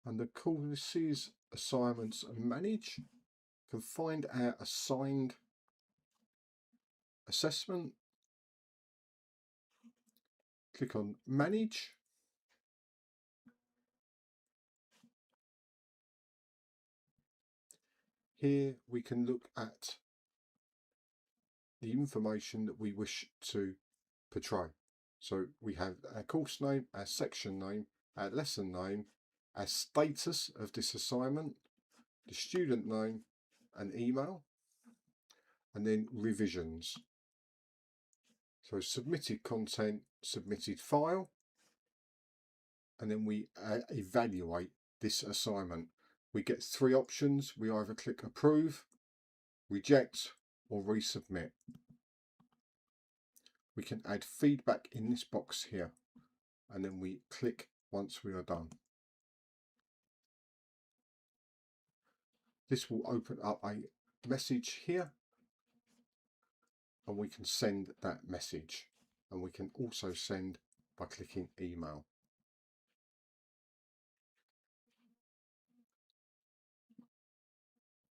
Under Courses, Assignments and Manage, can find our assigned assessment. Click on Manage. Here we can look at the information that we wish to portray. So we have our course name, our section name, our lesson name, our status of this assignment, the student name and email, and then revisions. So submitted content, submitted file, and then we evaluate this assignment. We get 3 options. We either click approve, reject, or resubmit. We can add feedback in this box here, and then we click once we are done. This will open up a message here, and we can send that message, and we can also send by clicking email.